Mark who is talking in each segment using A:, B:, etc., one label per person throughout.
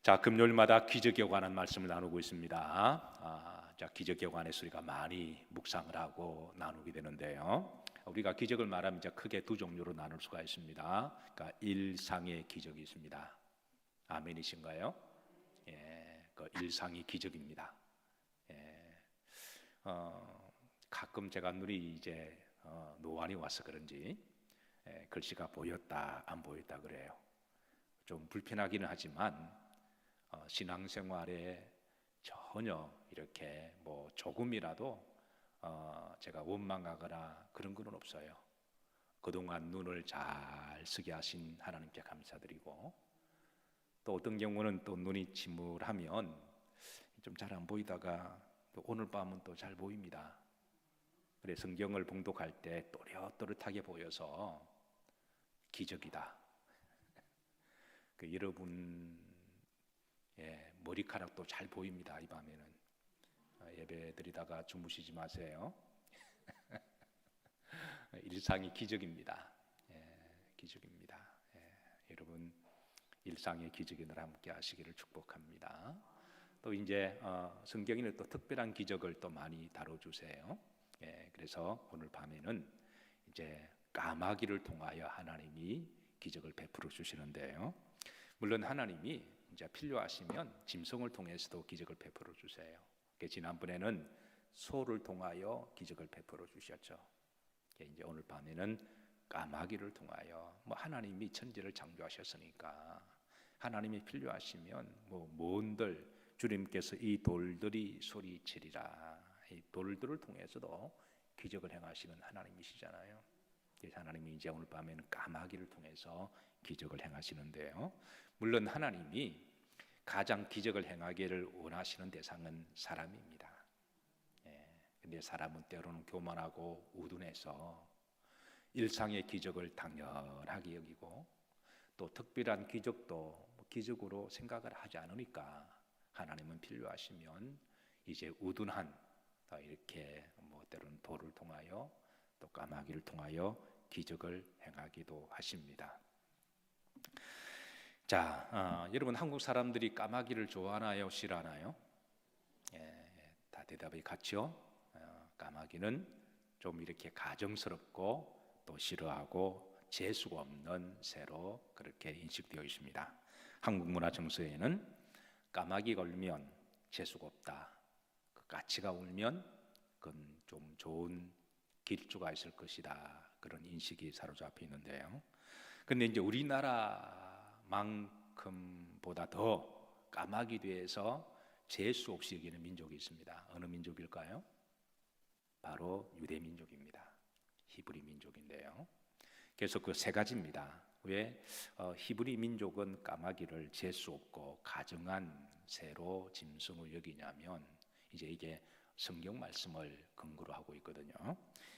A: 자, 금요일마다 기적에 관한 말씀을 나누고 있습니다. 자, 기적에 관해서 우리가 많이 묵상을 하고 나누게 되는데요. 우리가 기적을 말하면 이제 크게 두 종류로 나눌 수가 있습니다. 그러니까 일상의 기적이 있습니다. 아멘이신가요? 예, 그 일상이 기적입니다. 예, 가끔 제가 눈이 이제 노안이 와서 그런지 글씨가 보였다 안 보였다 그래요. 좀 불편하기는 하지만 신앙생활에 전혀 이렇게 뭐 조금이라도 제가 원망하거나 그런 건 없어요. 그동안 눈을 잘 쓰게 하신 하나님께 감사드리고, 또 어떤 경우는 또 눈이 침울하면 좀 잘 안 보이다가 또 오늘 밤은 또 잘 보입니다. 그래 성경을 봉독할 때 또렷또렷하게 보여서 기적이다. 여러분 머리카락도 잘 보입니다. 이 밤에는 예배 드리다가 주무시지 마세요. 일상이 기적입니다. 기적입니다. 여러분 일상의 기적이 늘 함께 하시기를 축복합니다. 또 이제 성경에는 또 특별한 기적을 또 많이 다뤄주세요. 그래서 오늘 밤에는 이제 까마귀를 통하여 하나님이 기적을 베풀어 주시는데요. 물론 하나님이 이제 필요하시면 짐승을 통해서도 기적을 베풀어 주세요. 지난번에는 소를 통하여 기적을 베풀어 주셨죠. 이제 오늘 밤에는 까마귀를 통하여 하나님이 천지를 창조하셨으니까 하나님이 필요하시면 뭔들 주님께서 이 돌들이 소리치리라, 이 돌들을 통해서도 기적을 행하시는 하나님이시잖아요. 그래서 하나님이 이제 오늘 밤에는 까마귀를 통해서 기적을 행하시는데요. 물론 하나님이 가장 기적을 행하기를 원하시는 대상은 사람입니다. 근데 사람은 때로는 교만하고 우둔해서 일상의 기적을 당연하게 여기고 또 특별한 기적도 기적으로 생각을 하지 않으니까 하나님은 필요하시면 이제 우둔한 이렇게 때로는 돌을 통하여 또 까마귀를 통하여 기적을 행하기도 하십니다. 자, 여러분 한국 사람들이 까마귀를 좋아하나요? 싫어하나요? 다 대답이 같죠? 까마귀는 좀 이렇게 가정스럽고 또 싫어하고 재수가 없는 새로 그렇게 인식되어 있습니다. 한국 문화 정서에는 까마귀가 울면 재수가 없다, 까치가 울면 그건 좀 좋은 길주가 있을 것이다, 그런 인식이 사로잡혀 있는데요. 근데 이제 우리나라만큼보다 더 까마귀에 대해서 재수 없이 여기는 민족이 있습니다. 어느 민족일까요? 바로 유대 민족입니다. 히브리 민족인데요. 그래서 그 세 가지입니다. 왜 히브리 민족은 까마귀를 재수 없고 가증한 새로 짐승을 여기냐면 이제 이게 성경 말씀을 근거로 하고 있거든요.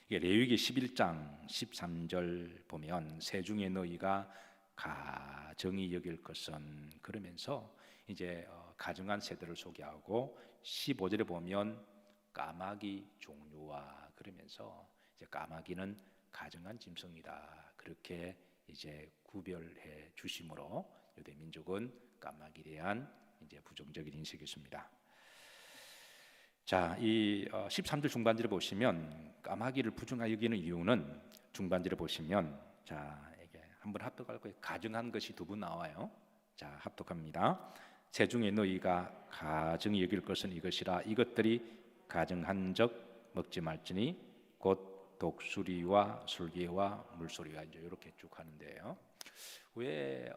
A: 이게 레위기 11장 13절 보면 새 중에 너희가 가증히 여길 것은, 그러면서 이제 가증한 새들을 소개하고 15절에 보면 까마귀 종류와, 그러면서 이제 까마귀는 가증한 짐승이다, 그렇게 이제 구별해 주심으로 유대 민족은 까마귀에 대한 이제 부정적인 인식이 있습니다. 자, 이 13절 중반절에 보시면 까마귀를 부정하게 여기는 이유는 중반절에 보시면, 자, 이게 한번 합독할 거예요. 가증한 것이 두 번 나와요. 자, 합독합니다. 새 중에 너희가 가증히 여길 것은 이것이라, 이것들이 가증한 적 먹지 말지니 곧 독수리와 술개와 물소리가 이제 이렇게 쭉 하는데요. 왜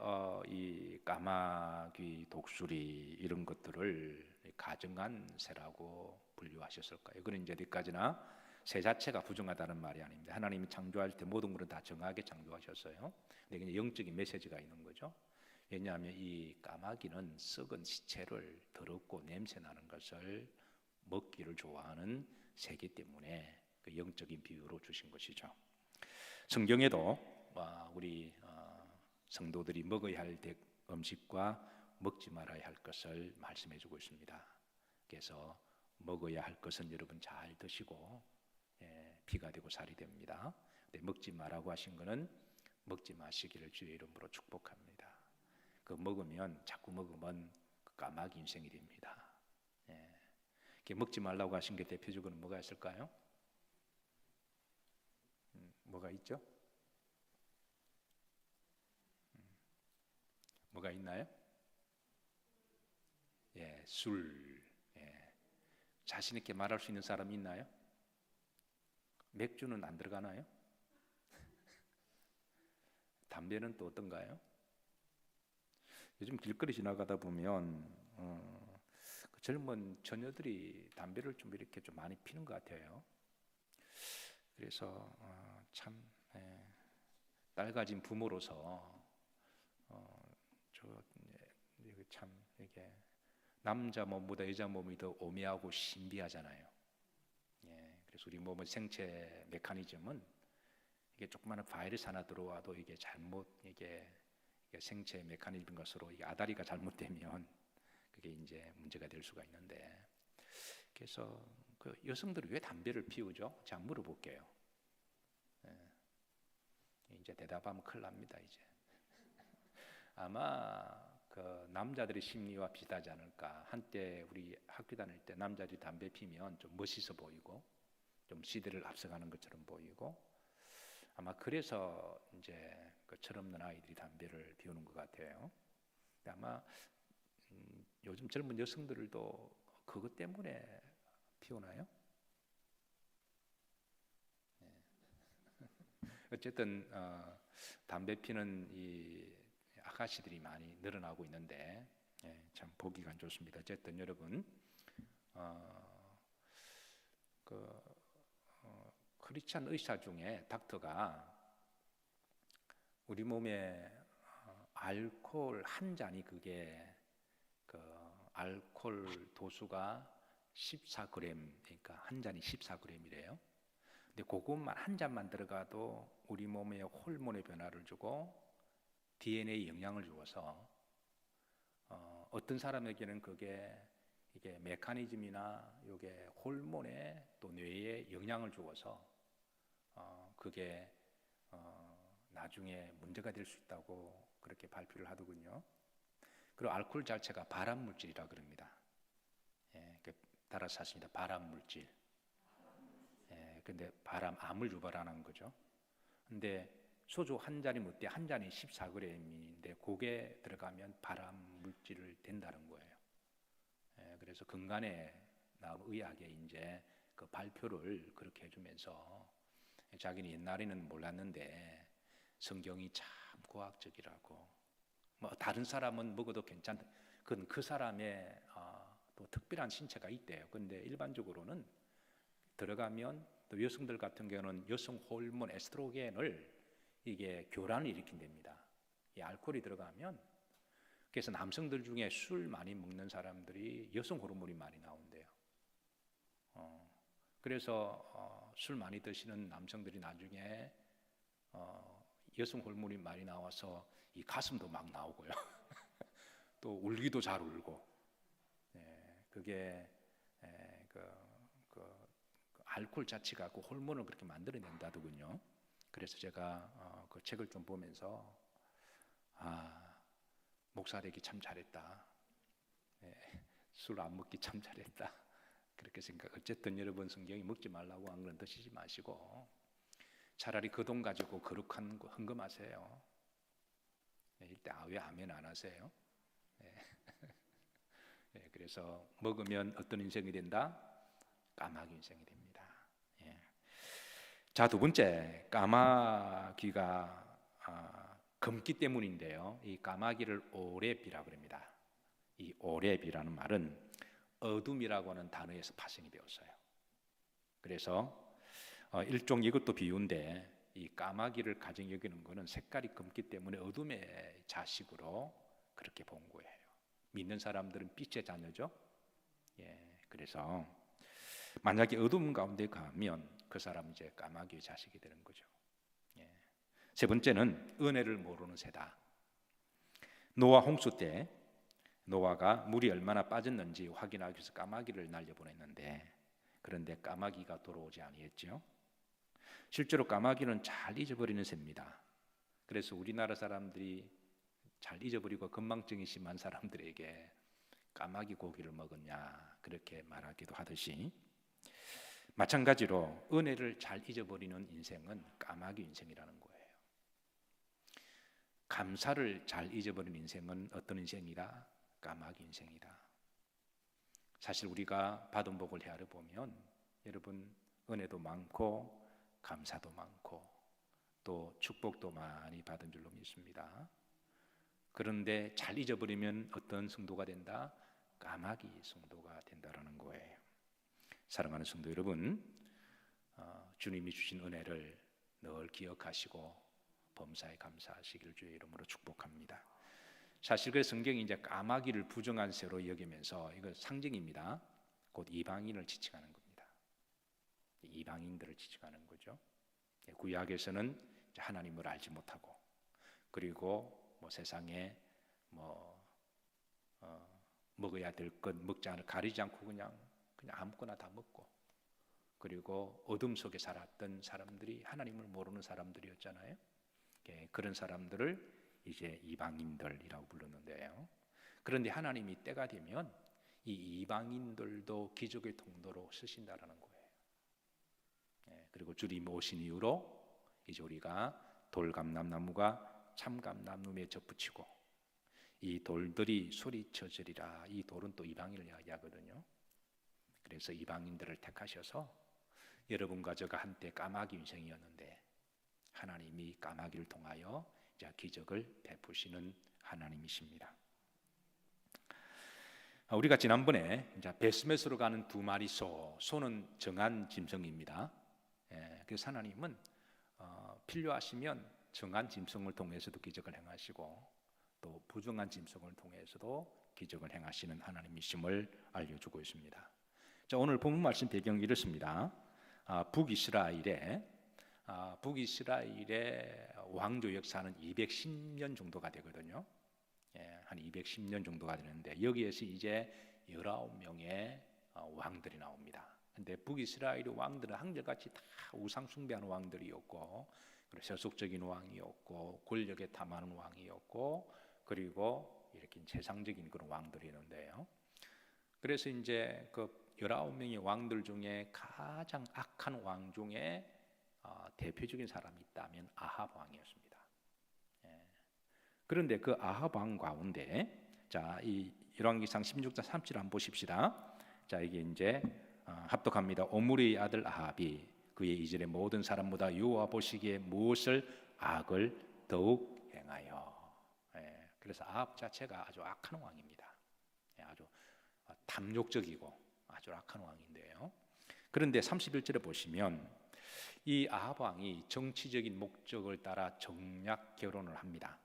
A: 이 까마귀, 독수리 이런 것들을 가증한 새라고 분류하셨을까요? 그는 이제 어디까지나 새 자체가 부정하다는 말이 아닙니다. 하나님이 창조할 때 모든 것을 다 정하게 창조하셨어요. 근데 그냥 영적인 메시지가 있는 거죠. 왜냐하면 이 까마귀는 썩은 시체를 더럽고 냄새 나는 것을 먹기를 좋아하는 새이기 때문에 그 영적인 비유로 주신 것이죠. 성경에도 우리 성도들이 먹어야 할 음식과 먹지 말아야 할 것을 말씀해주고 있습니다. 그래서 먹어야 할 것은 여러분 잘 드시고 피가 되고 살이 됩니다. 근데 먹지 말라고 하신 것은 먹지 마시기를 주의 이름으로 축복합니다. 그 먹으면 자꾸 먹으면 까마귀 인생이 됩니다. 예. 먹지 말라고 하신 게 대표적으로 뭐가 있을까요? 뭐가 있죠? 뭐가 있나요? 예, 술. 예. 자신 있게 말할 수 있는 사람이 있나요? 맥주는 안 들어가나요? 담배는 또 어떤가요? 요즘 길거리 지나가다 보면 그 젊은 처녀들이 담배를 좀 이렇게 좀 많이 피는 것 같아요. 그래서 참 딸 가진 부모로서 참 이게 남자 몸보다 여자 몸이 더 오묘하고 신비하잖아요. 예, 그래서 우리 몸의 생체 메커니즘은 이게 조그마한 바이러스 하나 들어와도 이게 잘못 이게 생체 메커니즘 것으로 이게 아다리가 잘못되면 그게 이제 문제가 될 수가 있는데, 그래서 그 여성들이 왜 담배를 피우죠? 제가 물어볼게요. 예, 이제 대답하면 큰일 납니다. 이제 아마 그 남자들의 심리와 비슷하지 않을까. 한때 우리 학교 다닐 때 남자들이 담배 피면 좀 멋있어 보이고 좀 시대를 앞서가는 것처럼 보이고, 아마 그래서 이제 그 철없는 아이들이 담배를 피우는 것 같아요. 아마 요즘 젊은 여성들도 그것 때문에 피우나요? 어쨌든 담배 피는 이 아가씨들이 많이 늘어나고 있는데, 참 보기가 안 좋습니다. 어쨌든 여러분, 크리스찬 의사 중에 닥터가 우리 몸에 알코올 한 잔이 그게 그 알코올 도수가 14g, 그러니까 한 잔이 14g이래요. 근데 그것만 한 잔만 들어가도 우리 몸에 호르몬의 변화를 주고 DNA에 영향을 주어서 어떤 사람에게는 그게 이게 메커니즘이나 이게 호르몬에 또 뇌에 영향을 주어서 그게 나중에 문제가 될 수 있다고 그렇게 발표를 하더군요. 그리고 알코올 자체가 발암 물질이라 그럽니다. 예, 따라서 하십니다. 발암 물질. 예, 근데 암을 유발하는 거죠. 근데 소주 한 잔이 못돼 한 잔이 14g인데 그게 들어가면 발암 물질을 된다는 거예요. 예, 그래서 근간에 나온 의학에 이제 그 발표를 그렇게 해주면서 자기는 옛날에는 몰랐는데 성경이 참 과학적이라고, 뭐 다른 사람은 먹어도 괜찮다. 그건 그 사람의 또 특별한 신체가 있대요. 근데 일반적으로는 들어가면 또 여성들 같은 경우는 여성 호르몬 에스트로겐을 이게 교란을 일으킨답니다. 이 알코올이 들어가면, 그래서 남성들 중에 술 많이 먹는 사람들이 여성 호르몬이 많이 나온대요. 그래서 술 많이 드시는 남성들이 나중에 여성 호르몬이 많이 나와서 이 가슴도 막 나오고요. 또 울기도 잘 울고. 그게 그 알코올 자체가 그 호르몬을 그렇게 만들어낸다더군요. 그래서 제가 그 책을 좀 보면서 목사 되기 참 잘했다. 술 안 먹기 참 잘했다. 그렇게 생각. 어쨌든 여러분, 성경이 먹지 말라고 한 건 드시지 마시고 차라리 그 돈 가지고 거룩한 거 헌금하세요. 이때 왜 아멘 안 하세요? 그래서 먹으면 어떤 인생이 된다? 까마귀 인생이 됩니다. 자, 두 번째, 까마귀가 검기 때문인데요. 이 까마귀를 오랩이라고 합니다. 이 오랩이라는 말은 어둠이라고 하는 단어에서 파생이 되었어요. 그래서 일종 이것도 비유인데, 이 까마귀를 가정 여기는 것은 색깔이 검기 때문에 어둠의 자식으로 그렇게 본 거예요. 믿는 사람들은 빛의 자녀죠. 그래서 만약에 어둠 가운데 가면 그 사람은 이제 까마귀의 자식이 되는 거죠. 세 번째는 은혜를 모르는 새다. 노아 홍수 때 노아가 물이 얼마나 빠졌는지 확인하기 위해서 까마귀를 날려보냈는데, 그런데 까마귀가 돌아오지 아니했죠. 실제로 까마귀는 잘 잊어버리는 새입니다. 그래서 우리나라 사람들이 잘 잊어버리고 건망증이 심한 사람들에게 까마귀 고기를 먹었냐 그렇게 말하기도 하듯이 마찬가지로 은혜를 잘 잊어버리는 인생은 까마귀 인생이라는 거예요. 감사를 잘 잊어버리는 인생은 어떤 인생이다? 까마귀 인생이다. 사실 우리가 받은 복을 헤아려 보면 여러분 은혜도 많고 감사도 많고 또 축복도 많이 받은 줄로 믿습니다. 그런데 잘 잊어버리면 어떤 성도가 된다? 까마귀 성도가 된다라는 거예요. 사랑하는 성도 여러분, 주님이 주신 은혜를 늘 기억하시고 범사에 감사하시기를 주의 이름으로 축복합니다. 사실 그 성경이 이제 까마귀를 부정한 새로 여기면서 이거 상징입니다. 곧 이방인을 지칭하는 겁니다. 이방인들을 지칭하는 거죠. 구약에서는 하나님을 알지 못하고 그리고 세상에 먹어야 될 것 먹지 않을 가리지 않고 그냥 아무거나 다 먹고 그리고 어둠 속에 살았던 사람들이 하나님을 모르는 사람들이었잖아요. 그런 사람들을 이제 이방인들이라고 불렀는데요. 그런데 하나님이 때가 되면 이 이방인들도 기적의 통로로 쓰신다라는 거예요. 그리고 주님 오신 이후로 이제 우리가 돌감람나무가 참감나무에 접붙이고 이 돌들이 소리쳐지리라. 이 돌은 또 이방인을 이야기하거든요. 그래서 이방인들을 택하셔서 여러분과 저가 한때 까마귀 인생이었는데 하나님이 까마귀를 통하여 이제 기적을 베푸시는 하나님이십니다. 우리가 지난번에 이제 베스메스로 가는 두 마리 소는 정한 짐승입니다. 그래서 하나님은 필요하시면 정한 짐승을 통해서도 기적을 행하시고 또 부정한 짐승을 통해서도 기적을 행하시는 하나님이심을 알려주고 있습니다. 자, 오늘 본문 말씀 배경이 이렇습니다. 북이스라엘의 왕조 역사는 210년 정도가 되거든요. 한 210년 정도가 되는데 여기에서 이제 19명의 왕들이 나옵니다. 근데 북이스라엘의 왕들은 한결같이 다 우상 숭배하는 왕들이었고 그리고 세속적인 왕이었고 권력에 탐하는 왕이었고 그리고 이렇게 세상적인 그런 왕들이었는데요. 그래서 이제 그 19명의 왕들 중에 가장 악한 왕 중에 대표적인 사람이 있다면 아합 왕이었습니다. 그런데 그 아합 왕 가운데 자, 이 열왕기상 16장 3절 한번 보십시다. 자, 이게 이제 합독합니다. 오므리의 아들 아합이 그의 이전의 모든 사람보다 여호와 보시기에 무엇을 악을 더욱 행하여. 그래서 아합 자체가 아주 악한 왕입니다. 아주 탐욕적이고 아주 악한 왕인데요. 그런데 31절에 보시면 이 아합 왕이 정치적인 목적을 따라 정략 결혼을 합니다.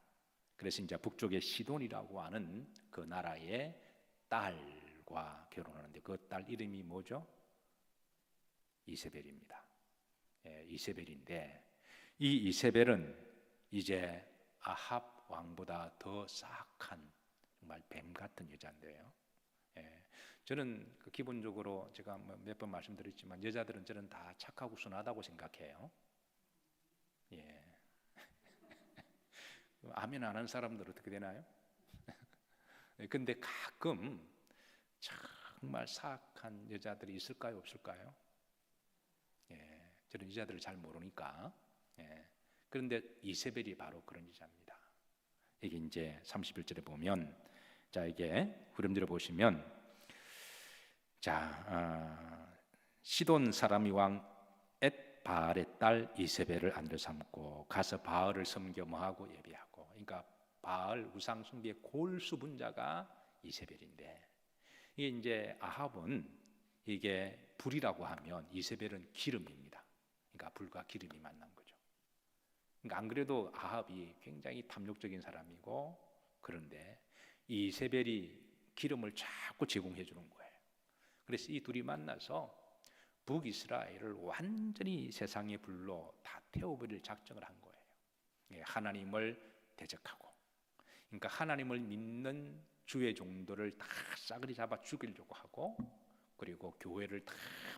A: 그래서 이제 북쪽의 시돈이라고 하는 그 나라의 딸과 결혼하는데 그 딸 이름이 뭐죠? 이세벨입니다. 이세벨인데 이 이세벨은 이제 아합 왕보다 더 사악한 정말 뱀 같은 여자인데요. 저는 기본적으로 제가 몇 번 말씀드렸지만 여자들은 저는 다 착하고 순하다고 생각해요. 아멘 안 하는 사람들 어떻게 되나요? 근데 가끔 정말 사악한 여자들이 있을까요, 없을까요? 저는 여자들을 잘 모르니까. 그런데 이세벨이 바로 그런 여자입니다. 이게 이제 31절에 보면, 자 이게 후렴들을 보시면, 자 시돈 사람이 왕 엣바알의 딸 이세벨을 아내로 삼고 가서 바알을 섬겨 뭐하고 예배하고. 그러니까 바알 우상 숭배의 골수 분자가 이세벨인데 이게 이제 아합은 이게 불이라고 하면 이세벨은 기름입니다. 그러니까 불과 기름이 만난 거죠. 그러니까 안 그래도 아합이 굉장히 탐욕적인 사람이고 그런데 이세벨이 기름을 자꾸 제공해 주는 거예요. 그래서 이 둘이 만나서 북이스라엘을 완전히 세상의 불로 다 태워버릴 작정을 한 거예요. 하나님을 대적하고, 그러니까 하나님을 믿는 주의 종들을 다 싸그리 잡아 죽이려고 하고, 그리고 교회를 다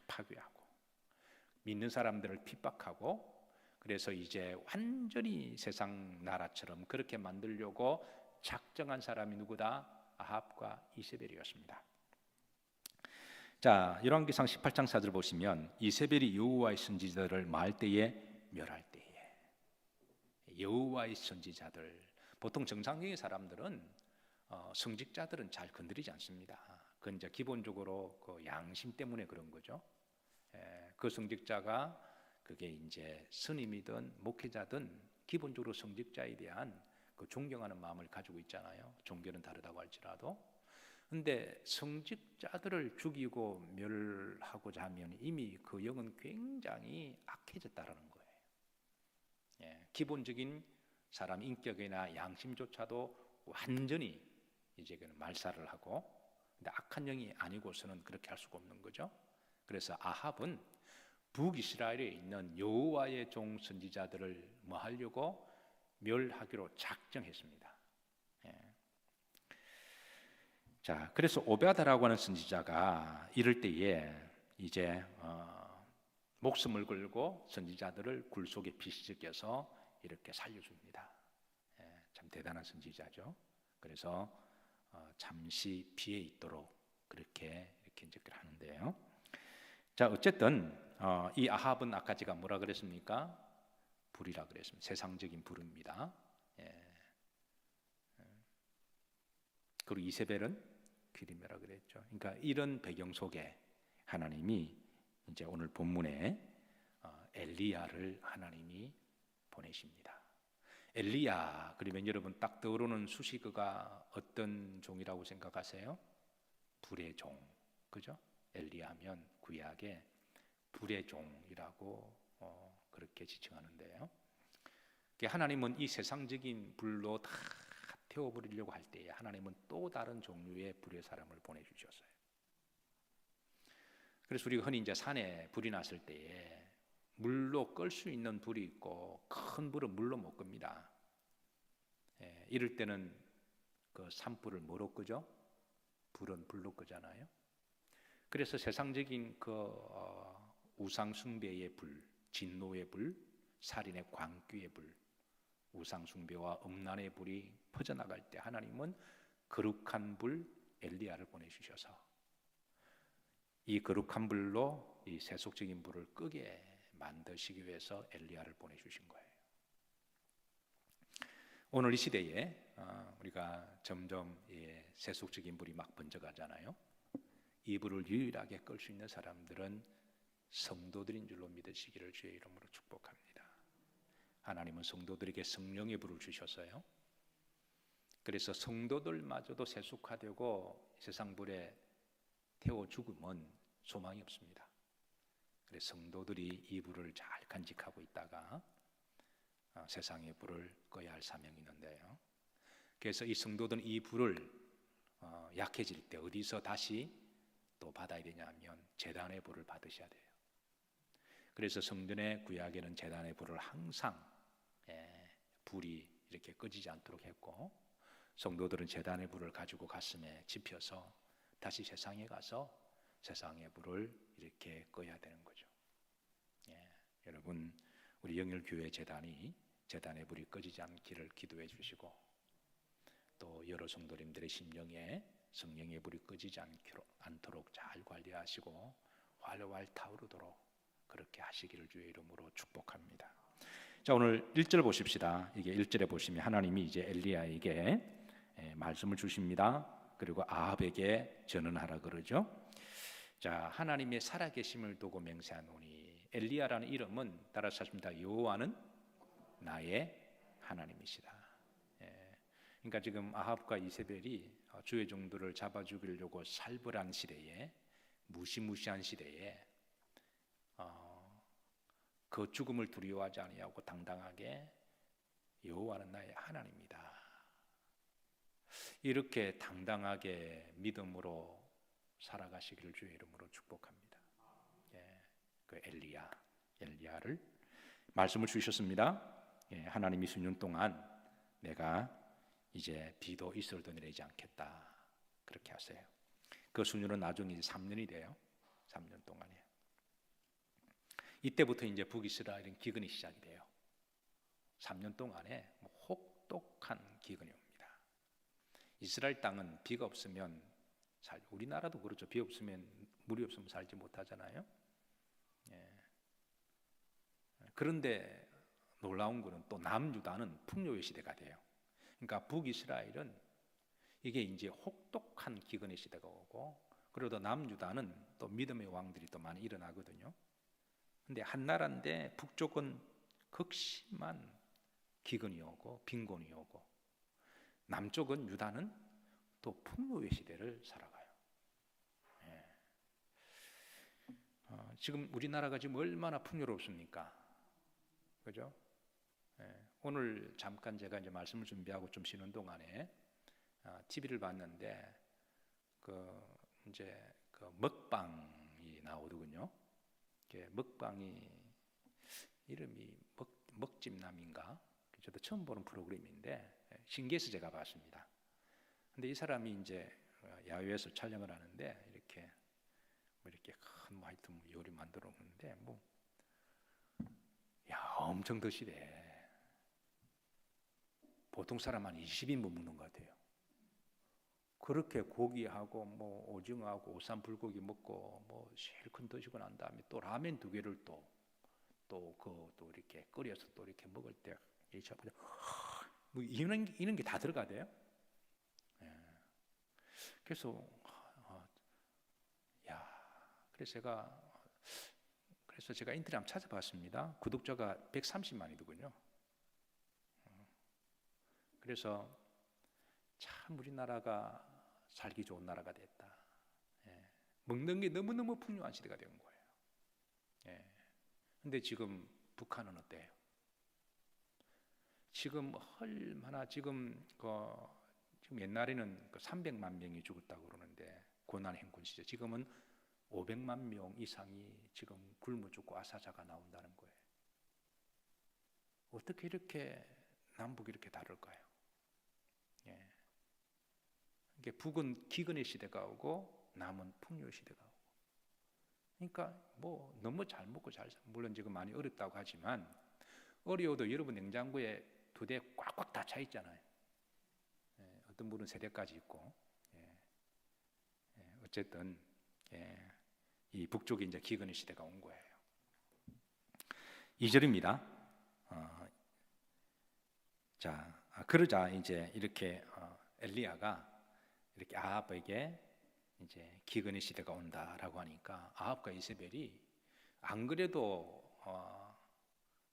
A: 파괴하고, 믿는 사람들을 핍박하고, 그래서 이제 완전히 세상 나라처럼 그렇게 만들려고 작정한 사람이 누구다? 아합과 이세벨이었습니다. 자, 열왕기상 18장 4절 보시면 이세벨이 여호와의 선지자들을 마을 때에 멸할 때에, 여호와의 선지자들, 보통 정상적인 사람들은 성직자들은 잘 건드리지 않습니다. 그건 이제 기본적으로 그 양심 때문에 그런 거죠. 그 성직자가 그게 이제 스님이든 목회자든 기본적으로 성직자에 대한 그 존경하는 마음을 가지고 있잖아요. 종교는 다르다고 할지라도. 근데 성직자들을 죽이고 멸하고자 하면 이미 그 영은 굉장히 악해졌다라는 거예요. 기본적인 사람 인격이나 양심조차도 완전히 이제 말살을 하고, 근데 악한 영이 아니고서는 그렇게 할 수가 없는 거죠. 그래서 아합은 북이스라엘에 있는 여호와의 종 선지자들을 뭐 하려고 멸하기로 작정했습니다. 자, 그래서 오베아다라고 하는 선지자가 이럴 때에 이제 목숨을 걸고 선지자들을 굴 속에 비시적여서 이렇게 살려줍니다. 참 대단한 선지자죠. 그래서 잠시 피해 있도록 그렇게 이제 하는데요. 자, 어쨌든 이 아합은 아까 제가 뭐라 그랬습니까? 불이라 그랬습니다. 세상적인 불입니다. 그리고 이세벨은 귀림이라 그랬죠. 그러니까 이런 배경 속에 하나님이 이제 오늘 본문에 엘리야를 하나님이 보내십니다. 엘리야 그러면 여러분 딱 떠오르는 수식어가 어떤 종이라고 생각하세요? 불의 종, 그죠? 엘리야면 구약에 불의 종이라고 그렇게 지칭하는데요. 하나님은 이 세상적인 불로 다 태워버리려고 할 때에 하나님은 또 다른 종류의 불의 사람을 보내주셨어요. 그래서 우리가 흔히 이제 산에 불이 났을 때에 물로 끌 수 있는 불이 있고 큰 불은 물로 못 끕니다. 이럴 때는 그 산불을 뭐로 끄죠? 불은 불로 끄잖아요. 그래서 세상적인 그 우상 숭배의 불, 진노의 불, 살인의 광기의 불, 우상 숭배와 음란의 불이 퍼져나갈 때 하나님은 거룩한 불 엘리야를 보내주셔서 이 거룩한 불로 이 세속적인 불을 끄게 만드시기 위해서 엘리야를 보내주신 거예요. 오늘 이 시대에 우리가 점점 세속적인 불이 막 번져가잖아요. 이 불을 유일하게 끌 수 있는 사람들은 성도들인 줄로 믿으시기를 주의 이름으로 축복합니다. 하나님은 성도들에게 성령의 불을 주셨어요. 그래서 성도들마저도 세속화되고 세상 불에 태워 죽으면 소망이 없습니다. 그래서 성도들이 이 불을 잘 간직하고 있다가 세상의 불을 꺼야 할 사명이 있는데요. 그래서 이 성도들은 이 불을 약해질 때 어디서 다시 또 받아야 되냐면 제단의 불을 받으셔야 돼요. 그래서 성전의 구약에는 제단의 불을 항상 불이 이렇게 꺼지지 않도록 했고, 성도들은 제단의 불을 가지고 가슴에 집혀서 다시 세상에 가서 세상의 불을 이렇게 꺼야 되는 거죠. 여러분, 우리 영일교회 제단이 제단의 불이 꺼지지 않기를 기도해 주시고, 또 여러 성도님들의 심령에 성령의 불이 꺼지지 않도록 잘 관리하시고 활활 타오르도록 그렇게 하시기를 주의 이름으로 축복합니다. 자, 오늘 1절 보십시다. 이게 1절에 보시면 하나님이 이제 엘리야에게 말씀을 주십니다. 그리고 아합에게 전언하라 그러죠. 자, 하나님의 살아계심을 두고 맹세하노니, 엘리야라는 이름은 따라서 하십니다. 여호와는 나의 하나님이시다. 그러니까 지금 아합과 이세벨이 주의 종들을 잡아 죽이려고 살벌한 시대에, 무시무시한 시대에 그 죽음을 두려워하지 아니하고 당당하게 여호와는 나의 하나님이다, 이렇게 당당하게 믿음으로 살아가시기를 주의 이름으로 축복합니다. 그 엘리야를 말씀을 주셨습니다. 하나님이 수년 동안 내가 이제 비도 이슬도 내리지 않겠다 그렇게 하세요. 그 수년은 나중에 3년이 돼요. 3년 동안에 이때부터 이제 북이스라엘은 기근이 시작이 돼요. 3년 동안에 혹독한 기근이 옵니다. 이스라엘 땅은 비가 없으면 우리나라도 그렇죠. 비 없으면 물이 없으면 살지 못하잖아요. 예. 그런데 놀라운 거는 또 남유다는 풍요의 시대가 돼요. 그러니까 북이스라엘은 이게 이제 혹독한 기근의 시대가 오고, 그러다 남유다는 또 믿음의 왕들이 또 많이 일어나거든요. 근데 한 나라인데 북쪽은 극심한 기근이 오고 빈곤이 오고, 남쪽은 유다는 또 풍요의 시대를 살아가요. 예. 지금 우리나라가 지금 얼마나 풍요롭습니까? 그죠? 예. 오늘 잠깐 제가 이제 말씀을 준비하고 좀 쉬는 동안에 TV를 봤는데 이제 먹방이 나오더군요. 먹방이 이름이 먹집남인가? 저도 처음 보는 프로그램인데 신기해서 제가 봤습니다. 근데 이 사람이 이제 야외에서 촬영을 하는데 이렇게 큰 하여튼 요리 만들어 오는데 엄청 드시대. 보통 사람 한 20인분 먹는 것 같아요. 그렇게 고기하고 오징어하고 오삼 불고기 먹고 실컷 드시고 난 다음에 또 라면 2개를 또 이렇게 끓여서 또 이렇게 먹을 때 이런 게 다 들어가대요. 예. 그래서 그래서 제가 인터넷 한번 찾아봤습니다. 구독자가 130만이더군요. 그래서 참 우리나라가 살기 좋은 나라가 됐다. 예. 먹는 게 너무너무 풍요한 시대가 된 거예요. 예. 근데 지금 북한은 어때요? 지금 얼마나 지금 옛날에는 300만 명이 죽었다고 그러는데 고난 행군 시절, 지금은 500만 명 이상이 지금 굶어 죽고 아사자가 나온다는 거예요. 어떻게 이렇게 남북이 이렇게 다를까요? 예. 이게 북은 기근의 시대가 오고 남은 풍요의 시대가 오고. 그러니까 너무 잘 먹고 물론 지금 많이 어렵다고 하지만 어려워도 여러분 냉장고에 2대 꽉꽉 다 차 있잖아요. 예. 어떤 분은 3대까지 있고. 예. 예. 어쨌든 이 북쪽이 이제 기근의 시대가 온 거예요. 2절입니다. 그러자 이제 이렇게 엘리야가 이렇게 아합에게 이제 기근의 시대가 온다라고 하니까 아합과 이세벨이 안 그래도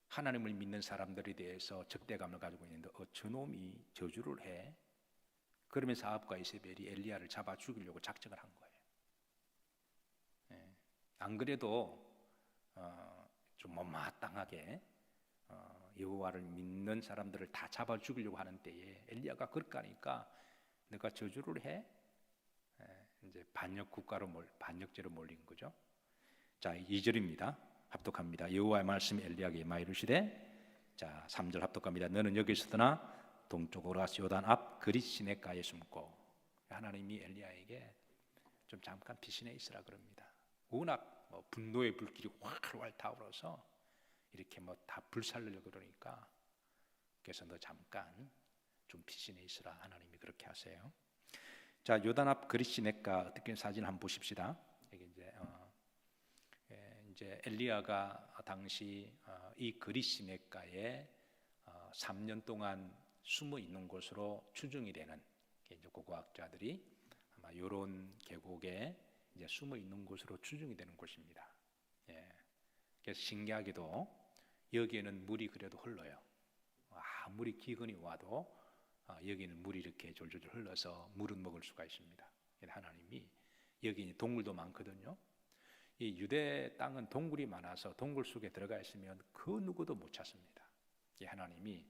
A: 하나님을 믿는 사람들에 대해서 적대감을 가지고 있는데 저놈이 저주를 해. 그러면서 아합과 이세벨이 엘리야를 잡아 죽이려고 작정을 한 거예요. 예. 안 그래도 좀 못마땅하게 여호와를 믿는 사람들을 다 잡아 죽이려고 하는 때에 엘리야가 그렇게 하니까 내가 저주를 해? 이제 반역죄로 몰린 거죠. 자, 2절입니다. 합독합니다. 여호와의 말씀이 엘리야에게 임하여 이르시되, 자, 3절 합독합니다. 너는 여기서 떠나 동쪽으로 가서 요단 앞 그릿시내가에 숨고. 하나님이 엘리야에게 좀 잠깐 피신해 있으라 그럽니다. 워낙 분노의 불길이 활활 타오르서 이렇게 다 불살르려고 그러니까, 그래서 너 잠깐 좀 피신해 있으라, 하나님이 그렇게 하세요. 자, 요단 앞 그릿시내가 어떻게 사진 한번 보십시다. 여기 이제 엘리야가 당시 이 그릿시내가에 3년 동안 숨어 있는 곳으로 추정이 되는, 이제 고고학자들이 아마 이런 계곡에 이제 숨어 있는 곳으로 추정이 되는 곳입니다. 예. 그래서 신기하게도 여기에는 물이 그래도 흘러요. 아무리 기근이 와도 여기는 물이 이렇게 졸졸 흘러서 물은 먹을 수가 있습니다. 하나님이 여기 동굴도 많거든요. 이 유대 땅은 동굴이 많아서 동굴 속에 들어가 있으면 그 누구도 못 찾습니다. 하나님이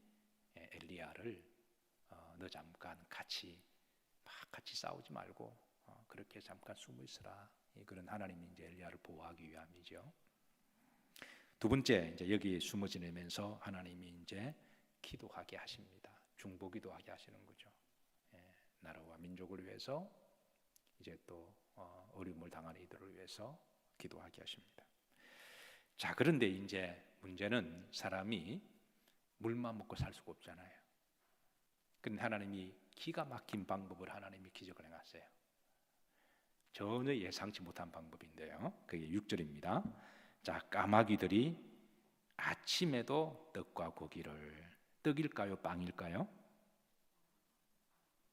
A: 엘리야를 너 잠깐 같이 싸우지 말고 그렇게 잠깐 숨어 있으라. 그런 하나님이 이제 엘리야를 보호하기 위함이죠. 두 번째, 이제 여기 숨어 지내면서 하나님이 이제 기도하게 하십니다. 중보기도하게 하시는 거죠. 나라와 민족을 위해서, 이제 또 어려움을 당하는 이들을 위해서 기도하게 하십니다. 자, 그런데 이제 문제는 사람이 물만 먹고 살 수가 없잖아요. 근데 하나님이 기가 막힌 방법을 하나님이 기적을 행하세요. 전혀 예상치 못한 방법인데요. 그게 6절입니다. 자, 까마귀들이 아침에도 떡과 고기를, 떡일까요? 빵일까요?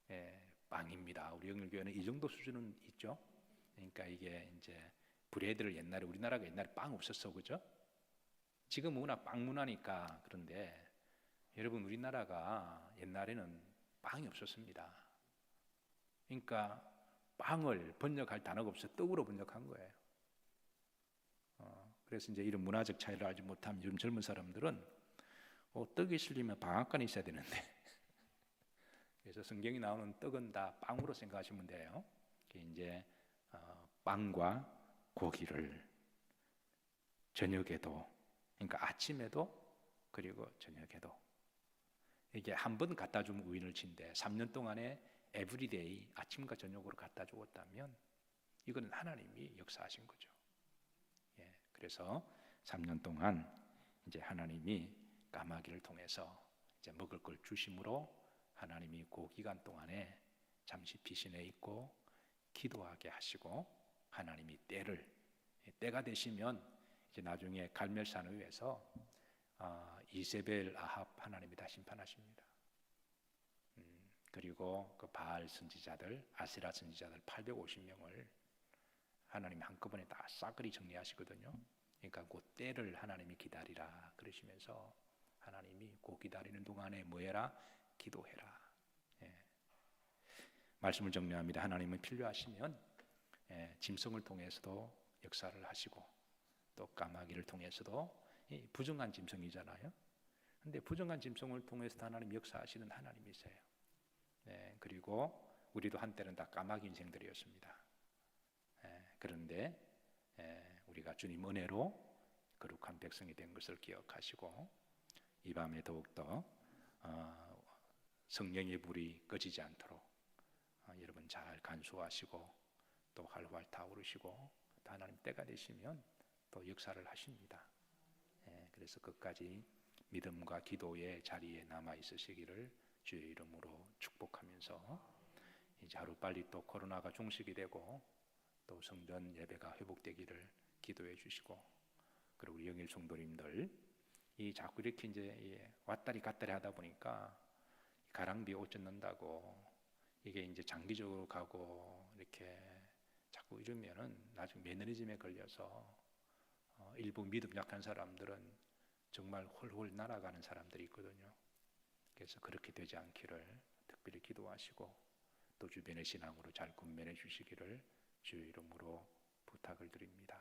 A: 예, 빵입니다. 우리 영일교회는 이 정도 수준은 있죠. 그러니까 이게 이제 브레드를 옛날에, 우리나라가 옛날에 빵 없었어, 그죠? 지금 워낙 빵 문화니까. 그런데 여러분, 우리나라가 옛날에는 빵이 없었습니다. 그러니까 빵을 번역할 단어가 없어 떡으로 번역한 거예요. 그래서 이제 이런 문화적 차이를 알지 못하면 요즘 젊은 사람들은 떡이 있으려면 방앗간이 있어야 되는데 그래서 성경이 나오는 떡은 다 빵으로 생각하시면 돼요. 이제 빵과 고기를 저녁에도, 그러니까 아침에도 그리고 저녁에도, 이게 한 번 갖다 주면 우인을 친데 3년 동안에 에브리데이 아침과 저녁으로 갖다 주었다면 이건 하나님이 역사하신 거죠. 예, 그래서 3년 동안 이제 하나님이 까마귀를 통해서 이제 먹을 걸 주심으로 하나님이 그 기간 동안에 잠시 피신해 있고 기도하게 하시고 하나님이 때가 되시면 이제 나중에 갈멜산을 위해서 이세벨, 아합 하나님이 다 심판하십니다. 그리고 그 바알 선지자들, 아세라 선지자들 850명을 하나님이 한꺼번에 다 싸그리 정리하시거든요. 그러니까 그 때를 하나님이 기다리라 그러시면서 하나님이 그 기다리는 동안에 뭐해라? 기도해라. 예. 말씀을 정리합니다. 하나님은 필요하시면 짐승을 통해서도 역사를 하시고 또 까마귀를 통해서도, 부정한 짐승이잖아요. 근데 부정한 짐승을 통해서 하나님 역사하시는 하나님이세요. 네, 그리고 우리도 한때는 다 까마귀 인생들이었습니다. 그런데 우리가 주님 은혜로 거룩한 백성이 된 것을 기억하시고 이 밤에 더욱더 성령의 불이 꺼지지 않도록 여러분 잘 간수하시고 또 활활 타오르시고 하나님 때가 되시면 또 역사를 하십니다. 그래서 끝까지 믿음과 기도의 자리에 남아 있으시기를 주의 이름으로 축복하면서 이제 하루빨리 또 코로나가 종식이 되고 또 성전 예배가 회복되기를 기도해 주시고, 그리고 우리 영일 성도님들 이 자꾸 이렇게 이제 왔다리 갔다리 하다 보니까 가랑비 옷 젖는다고 이게 이제 장기적으로 가고 이렇게 자꾸 이러면은 나중에 매너리즘에 걸려서 일부 믿음 약한 사람들은 정말 홀홀 날아가는 사람들이 있거든요. 그래서 그렇게 되지 않기를 특별히 기도하시고 또 주변의 신앙으로 잘 군면해 주시기를 주의 이름으로 부탁을 드립니다.